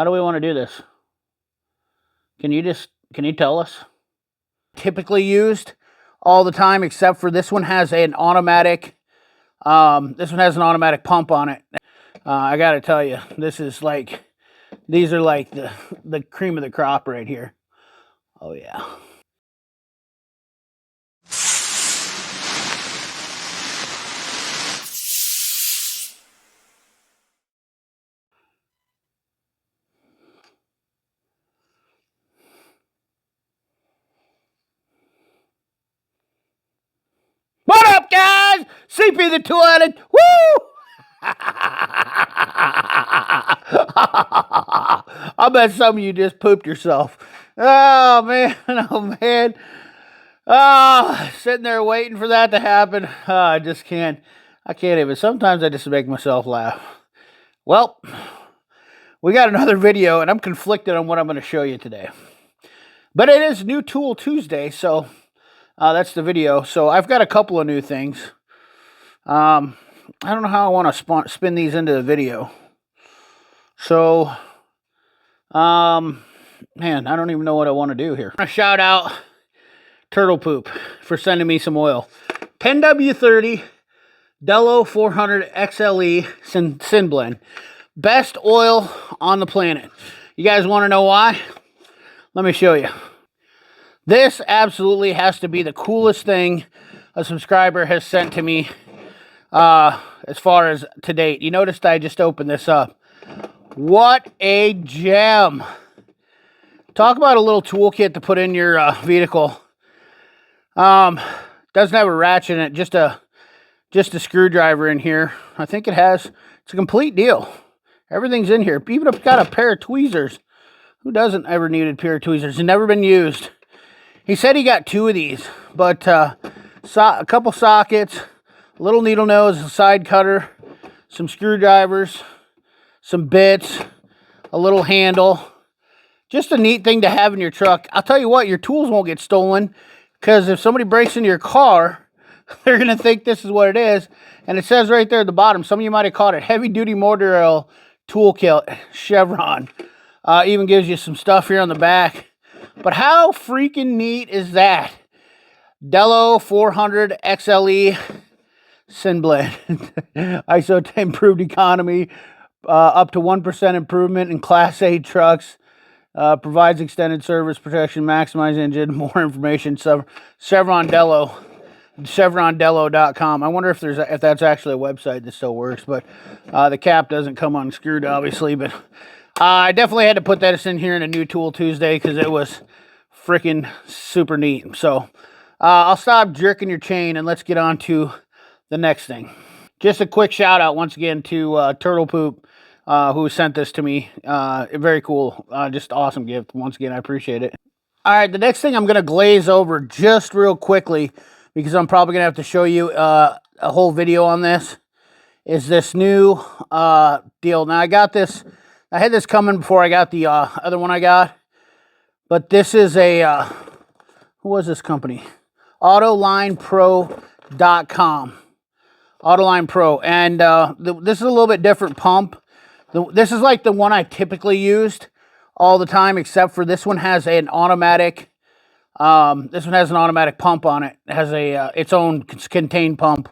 How do we want to do this? Can you tell us? Typically used all the time, except for this one has an automatic, this one has an automatic pump on it. I got to tell you, this is like, these are like the cream of the crop right here. Oh yeah. What up, guys? CP the Two-Headed. Woo! I bet some of you just pooped yourself. Oh man, oh man. Oh, sitting there waiting for that to happen. Oh, I just can't. I can't even. Sometimes I just make myself laugh. Well, we got another video, and I'm conflicted on what I'm going to show you today. But it is New Tool Tuesday, so that's the video. So I've got a couple of new things. I don't know how I want to spin these into the video. So, man, I don't even know what I want to do here. I shout out Turtle Poop for sending me some oil. 10W30 Dello 400 XLE Sin Blend. Best oil on the planet. You guys want to know why? Let me show you. This absolutely has to be the coolest thing a subscriber has sent to me as far as to date. You noticed I just opened this up. What a gem. Talk about a little toolkit to put in your vehicle. Doesn't have a ratchet in it, just a screwdriver in here. I think it's a complete deal. Everything's in here. Even if it's got a pair of tweezers. Who doesn't ever need a pair of tweezers? It's never been used. He said he got 2 of these, but a couple sockets, a little needle nose, a side cutter, some screwdrivers, some bits, a little handle. Just a neat thing to have in your truck. I'll tell you what, your tools won't get stolen, because if somebody breaks into your car, they're going to think this is what it is. And it says right there at the bottom, some of you might have caught it, heavy duty motor oil toolkit, Chevron. Even gives you some stuff here on the back. But how freaking neat is that? Dello 400 XLE Sin Blend. ISO improved economy, up to 1% improvement in Class A trucks. Provides extended service protection, maximize engine. More information, Chevron Dello. ChevronDello.com. I wonder if that's actually a website that still works, but the cap doesn't come unscrewed, obviously. But I definitely had to put that in here in a New Tool Tuesday because it was freaking super neat. So I'll stop jerking your chain and let's get on to the next thing. Just a quick shout out once again to Turtle Poop, who sent this to me. Very cool. Just awesome gift. Once again, I appreciate it. All right, the next thing I'm going to glaze over just real quickly, because I'm probably going to have to show you a whole video on this, is this new deal. Now, I had this coming before I got the other one I got, but this is a, who was this company? AutoLinePro.com. AutoLine Pro, and this is a little bit different pump. This is like the one I typically used all the time, except for this one has an automatic, pump on it. It has its own contained pump.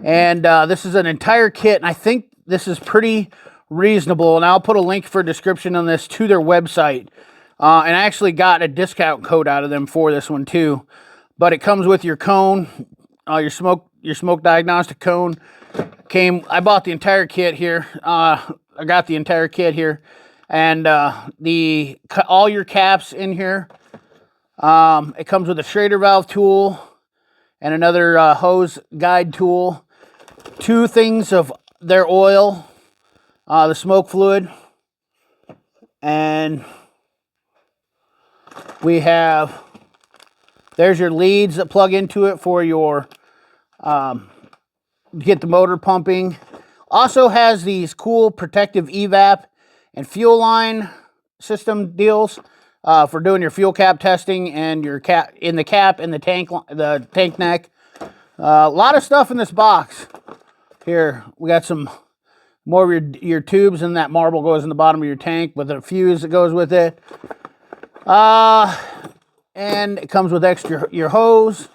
And this is an entire kit, and I think this is pretty reasonable. And I'll put a link for a description on this to their website. And I actually got a discount code out of them for this one too. But it comes with your cone, your smoke diagnostic cone. I bought the entire kit here. I got the entire kit here, and all your caps in here. It comes with a Schrader valve tool and another hose guide tool. 2 things of their oil, the smoke fluid, and we have, there's your leads that plug into it for your get the motor pumping. Also has these cool protective EVAP and fuel line system deals for doing your fuel cap testing and your cap in the tank neck. A lot of stuff in this box. Here we got some more of your tubes, and that marble goes in the bottom of your tank with a fuse that goes with it. And it comes with your hose.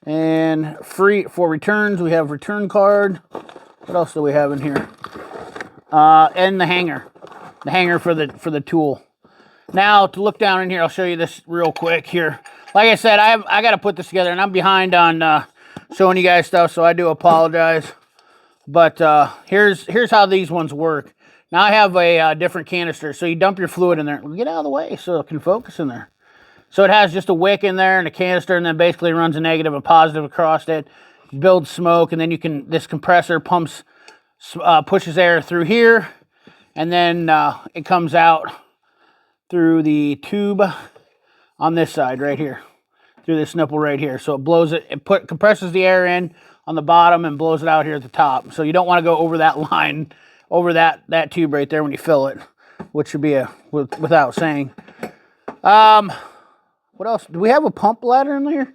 And free for returns, we have return card. What else do we have in here? And the hanger for the tool. Now to look down in here, I'll show you this real quick here. Like I said, I got to put this together, and I'm behind on showing you guys stuff, so I do apologize. But here's how these ones work. Now I have a different canister, so you dump your fluid in there. Get out of the way so it can focus in there. So it has just a wick in there and a canister, and then basically runs a negative and positive across it, builds smoke, and then this compressor pumps, pushes air through here, and then it comes out through the tube on this side right here, through this nipple right here. So it blows it, compresses the air in on the bottom and blows it out here at the top. So you don't want to go over that line, over that tube right there when you fill it, which should be without saying. What else? Do we have a pump bladder in here?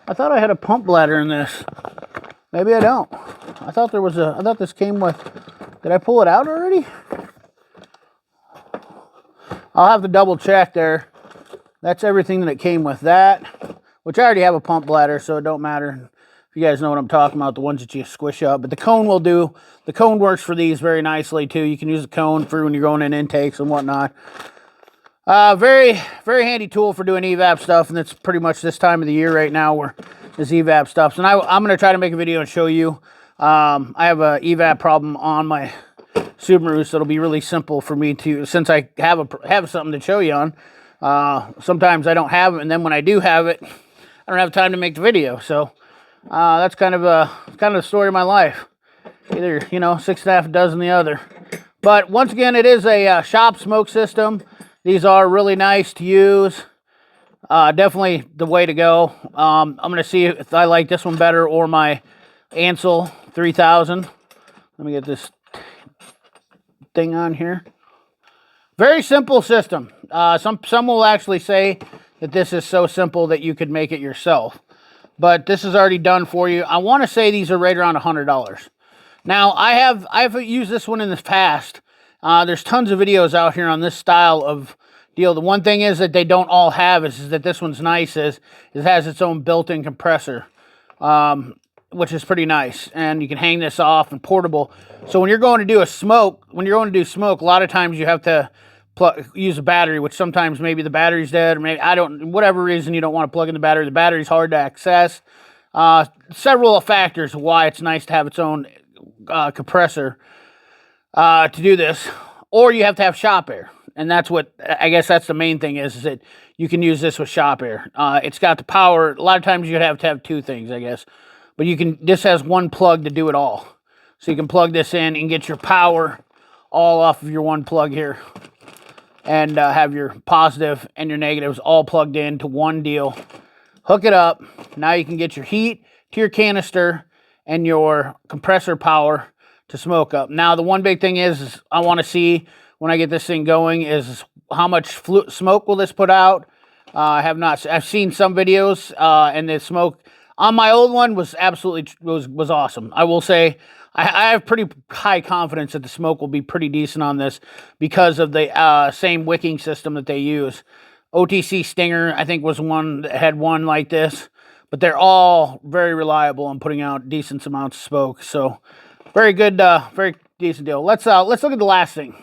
I thought I had a pump bladder in this. Maybe I don't. I thought this came with, did I pull it out already? I'll have to double check there. That's everything that it came with that, which I already have a pump bladder, so it don't matter. If you guys know what I'm talking about, the ones that you squish up. But the cone will do. The cone works for these very nicely too. You can use the cone for when you're going in intakes and whatnot. Very, very handy tool for doing EVAP stuff, and it's pretty much this time of the year right now where this EVAP stuff. So now I'm going to try to make a video and show you. I have a EVAP problem on my Subaru, so it'll be really simple for me to, since I have something to show you on. Sometimes I don't have it, and then when I do have it, I don't have time to make the video. So that's kind of the story of my life. Either, 6.5 dozen the other. But once again, it is a shop smoke system. These are really nice to use. Definitely the way to go. I'm going to see if I like this one better or my Ansel 3000. Let me get this thing on here. Very simple system. Some will actually say that this is so simple that you could make it yourself. But this is already done for you. I want to say these are right around $100. Now, I've used this one in the past. There's tons of videos out here on this style of deal. The one thing is that they don't all have is that this one's nice is it has its own built-in compressor, which is pretty nice. And you can hang this off and portable. So when you're going to do smoke, a lot of times you have to use a battery, which sometimes maybe the battery's dead, or maybe whatever reason you don't want to plug in the battery. The battery's hard to access. Several factors of why it's nice to have its own compressor to do this, or you have to have shop air, and that's what I guess that's the main thing is that you can use this with shop air. It's got the power. A lot of times you'd have to have two things, I guess, but this has one plug to do it all, so you can plug this in and get your power all off of your one plug here, and have your positive and your negatives all plugged into one deal. Hook it up. Now you can get your heat to your canister and your compressor power to smoke up. Now, the one big thing is I want to see when I get this thing going is how much smoke will this put out. I've seen some videos, and the smoke on my old one was absolutely was awesome. I will say I have pretty high confidence that the smoke will be pretty decent on this because of the same wicking system that they use. OTC Stinger, I think, was one that had one like this, but they're all very reliable on putting out decent amounts of smoke. So very good, very decent deal. Let's look at the last thing.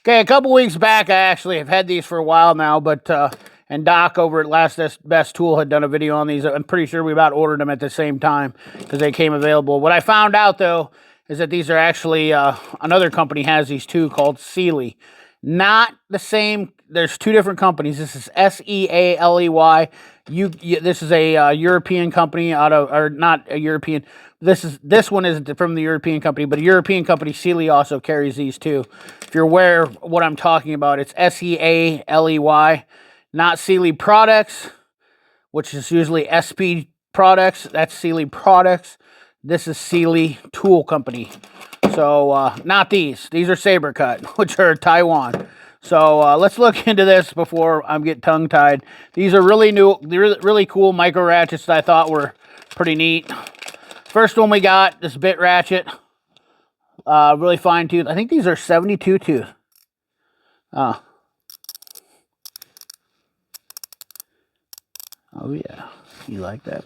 Okay, a couple weeks back, I actually have had these for a while now, but and Doc over at Last Best Tool had done a video on these. I'm pretty sure we about ordered them at the same time because they came available. What I found out though is that these are actually another company has these too, called Sealy. Not the same. There's two different companies. This is Sealy. This is a European company or not a European. This one isn't from the European company, but a European company, Sealy, also carries these too. If you're aware of what I'm talking about, it's Sealy, not Sealy Products, which is usually SP Products. That's Sealy Products. This is Sealy Tool Company. So, not these. These are SabreCut, which are Taiwan. So, let's look into this before I get tongue-tied. These are really new, really cool micro ratchets that I thought were pretty neat. First one we got, this bit ratchet. really fine tooth. I think these are 72 tooth. Oh yeah, you like that?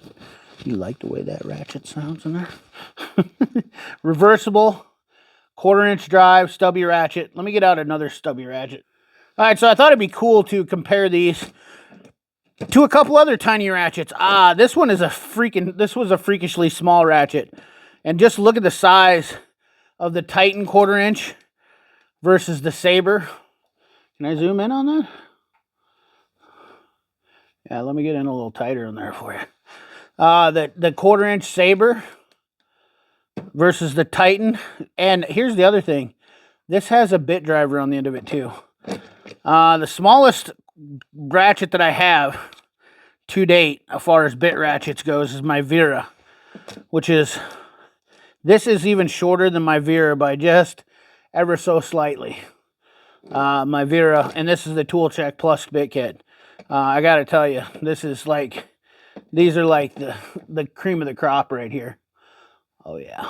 You like the way that ratchet sounds in there? Reversible, 1/4-inch drive, stubby ratchet. Let me get out another stubby ratchet. All right, so I thought it'd be cool to compare these to a couple other tiny ratchets. This one is this was a freakishly small ratchet. And just look at the size of the Titan 1/4-inch versus the Sabre. Can I zoom in on that? Yeah, let me get in a little tighter in there for you. The 1/4-inch Sabre versus the Titan. And here's the other thing. This has a bit driver on the end of it too. The smallest ratchet that I have to date, as far as bit ratchets goes, is my Wera, which is, this is even shorter than my Wera by just ever so slightly. My Wera, and this is the Tool Check Plus bit kit. I gotta tell you, this is like, these are like the cream of the crop right here. Oh yeah.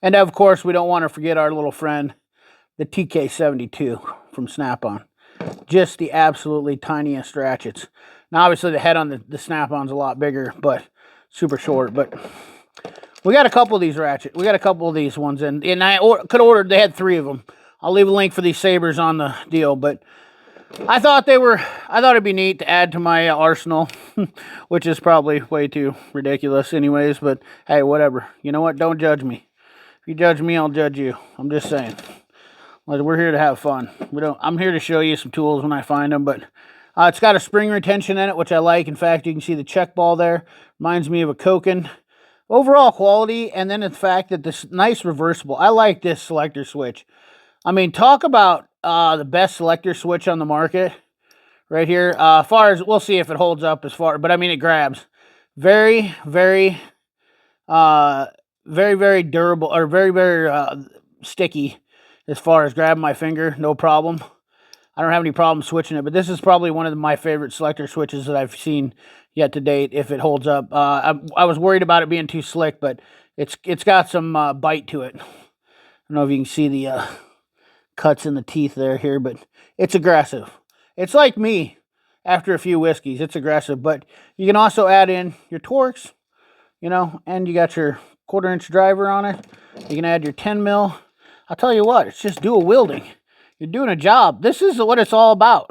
And of course, we don't want to forget our little friend, the TK72 from Snap-on. Just the absolutely tiniest ratchets. Now, obviously, the head on the Snap-on's a lot bigger, but super short. But we got a couple of these ratchets. We got a couple of these ones, and I could have ordered. They had 3 of them. I'll leave a link for these Sabres on the deal, but I thought it'd be neat to add to my arsenal, which is probably way too ridiculous, anyways. But hey, whatever. You know what? Don't judge me. If you judge me, I'll judge you. I'm just saying. We're here to have fun. I'm here to show you some tools when I find them, but it's got a spring retention in it, which I like. In fact, you can see the check ball there. Reminds me of a Koken. Overall quality, and then the fact that this nice reversible. I like this selector switch. I mean, talk about the best selector switch on the market right here. As far as, we'll see if it holds up but I mean, it grabs. Very, very, very durable, or very sticky. As far as grabbing my finger, no problem. I don't have any problem switching it, but this is probably one of my favorite selector switches that I've seen yet to date, if it holds up. I was worried about it being too slick, but it's got some bite to it. I don't know if you can see the cuts in the teeth here, but it's aggressive. It's like me after a few whiskeys. It's aggressive, but you can also add in your Torx, and you got your 1/4-inch driver on it. You can add your 10 mil. I'll tell you what, it's just dual wielding. You're doing a job. This is what it's all about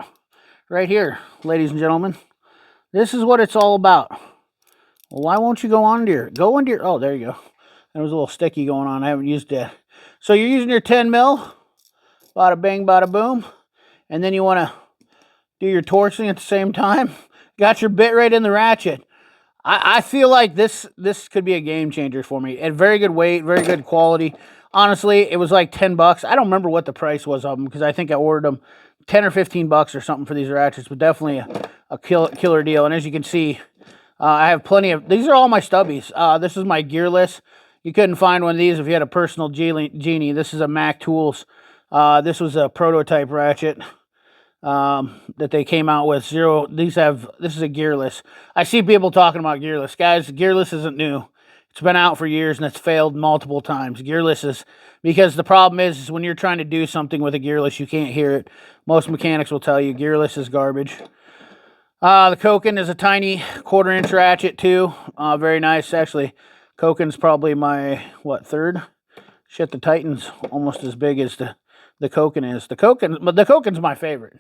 right here, ladies and gentlemen. This is what it's all about. Well, why won't you go under your, oh, there you go. There was a little sticky going on. I haven't used it. So you're using your 10 mil, bada bang, bada boom. And then you want to do your torquing at the same time. Got your bit right in the ratchet. I feel like this could be a game changer for me. At very good weight, very good quality. Honestly, it was like $10. I don't remember what the price was of them, because I think I ordered them 10 or 15 bucks or something for these ratchets, but definitely a killer deal. And as you can see, I have plenty of, these are all my stubbies. This is my gearless. You couldn't find one of these if you had a personal Genie. This is a Mac Tools. This was a prototype ratchet that they came out with. This is a gearless. I see people talking about gearless. Guys, gearless isn't new. It's been out for years, and it's failed multiple times. Gearless is, because the problem is when you're trying to do something with a gearless, you can't hear it. Most mechanics will tell you gearless is garbage. The Koken is a tiny 1/4-inch ratchet too. Very nice. Actually, Koken's probably my, third? Shit, the Titan's almost as big as the Koken is. The Koken's my favorite.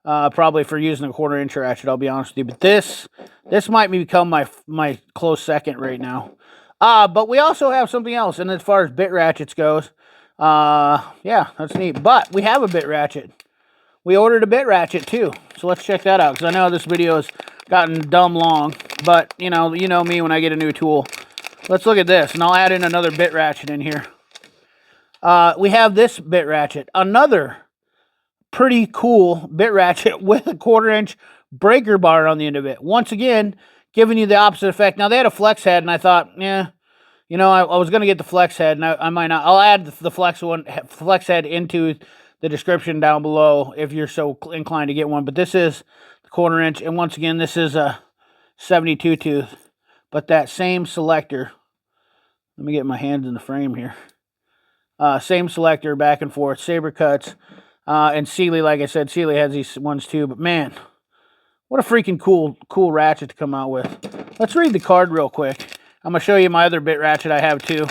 Probably for using a 1/4-inch ratchet, I'll be honest with you. But this might become my close second right now. But we also have something else, and as far as bit ratchets goes, yeah, that's neat. But we have a bit ratchet. We ordered a bit ratchet too, so let's check that out, because I know this video has gotten dumb long, but you know me when I get a new tool. Let's look at this, and I'll add in another bit ratchet in here. We have this bit ratchet, another pretty cool bit ratchet with a 1/4-inch breaker bar on the end of it. Once again, giving you the opposite effect. Now, they had a flex head, and I thought, yeah, I was going to get the flex head, and I might not. I'll add the flex head into the description down below if you're so inclined to get one. But this is the 1/4-inch, and once again, this is a 72 tooth. But that same selector Let me get my hands in the frame here. Same selector, back and forth, SabreCuts. And Sealy, like I said, Sealy has these ones too. But man, what a freaking cool ratchet to come out with. Let's read the card real quick. I'm going to show you my other bit ratchet I have too.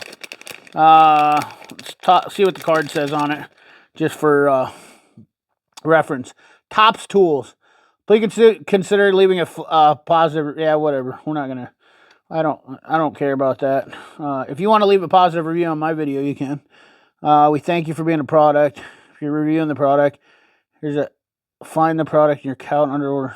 Let's see what the card says on it, just for reference. Tops Tools. Please consider leaving a positive. Yeah, whatever. We're not going to. I don't care about that. If you want to leave a positive review on my video, you can. We thank you for being a product. If you're reviewing the product, here's a find the product in your account under order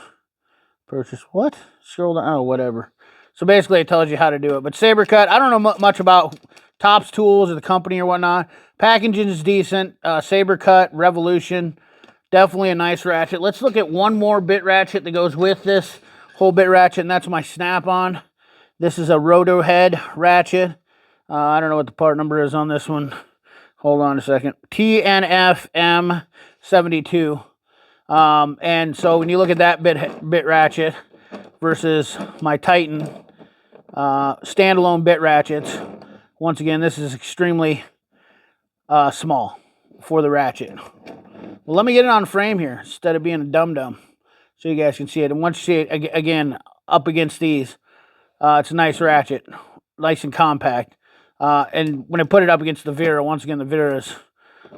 purchase. What? Scroll down. Oh, whatever. So basically, it tells you how to do it. But SabreCut, I don't know much about Tops Tools or the company or whatnot. Packaging is decent. SabreCut, Revolution, definitely a nice ratchet. Let's look at one more bit ratchet that goes with this whole bit ratchet, and that's my Snap-on. This is a roto head ratchet. I don't know what the part number is on this one. Hold on a second. TNFM72. And so when you look at that bit ratchet versus my Titan standalone bit ratchets, once again, this is extremely small for the ratchet. Well, let me get it on frame here instead of being a dum-dum so you guys can see it. And once you see it, again, up against these, it's a nice ratchet, nice and compact. And when I put it up against the Wera, once again, the Wera is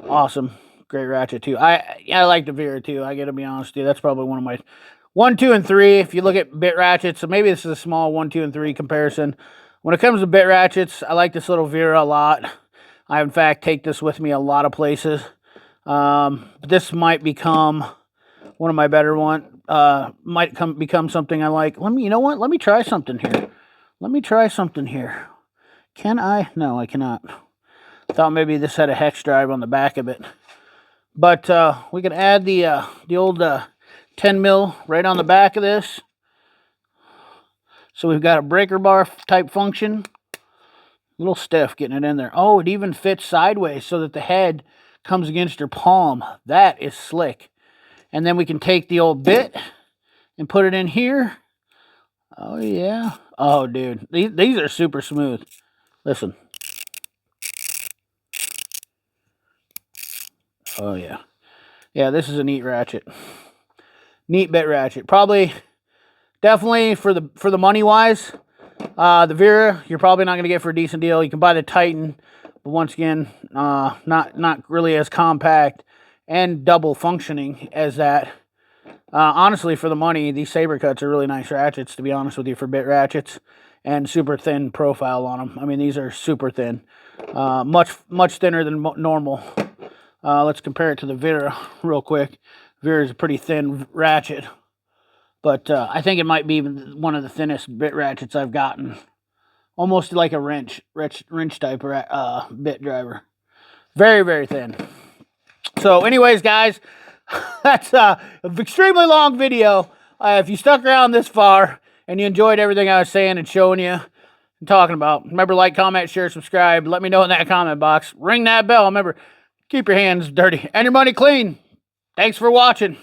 awesome. Great ratchet, too. I like the Wera, too. I got to be honest with you. That's probably one of my 1, 2, and 3. If you look at bit ratchets, so maybe this is a small 1, 2, and 3 comparison. When it comes to bit ratchets, I like this little Wera a lot. I, in fact, take this with me a lot of places. But this might become one of my better ones. Might become something I like. You know what? Let me try something here. Can I? No, I cannot. Thought maybe this had a hex drive on the back of it. But we can add the old 10 mil right on the back of this. So we've got a breaker bar type function. A little stiff getting it in there. Oh, it even fits sideways so that the head comes against your palm. That is slick. And then we can take the old bit and put it in here. Oh, yeah. Oh, dude. These are super smooth. Listen. Oh, yeah. Yeah, this is a neat ratchet. Neat bit ratchet. Probably, definitely for the money-wise, the Wera, you're probably not going to get for a decent deal. You can buy the Titan, but once again, not really as compact and double functioning as that. Honestly, for the money, these SabreCuts are really nice ratchets, to be honest with you, for bit ratchets, and super thin profile on them. I mean, these are super thin, much thinner than normal. Let's compare it to the Wera real quick. Wera is a pretty thin ratchet, but I think it might be one of the thinnest bit ratchets I've gotten. Almost like a wrench type bit driver. Very, very thin. So anyways, guys, that's an extremely long video. If you stuck around this far and you enjoyed everything I was saying and showing you and talking about, remember, like, comment, share, subscribe. Let me know in that comment box. Ring that bell. Remember, keep your hands dirty and your money clean. Thanks for watching.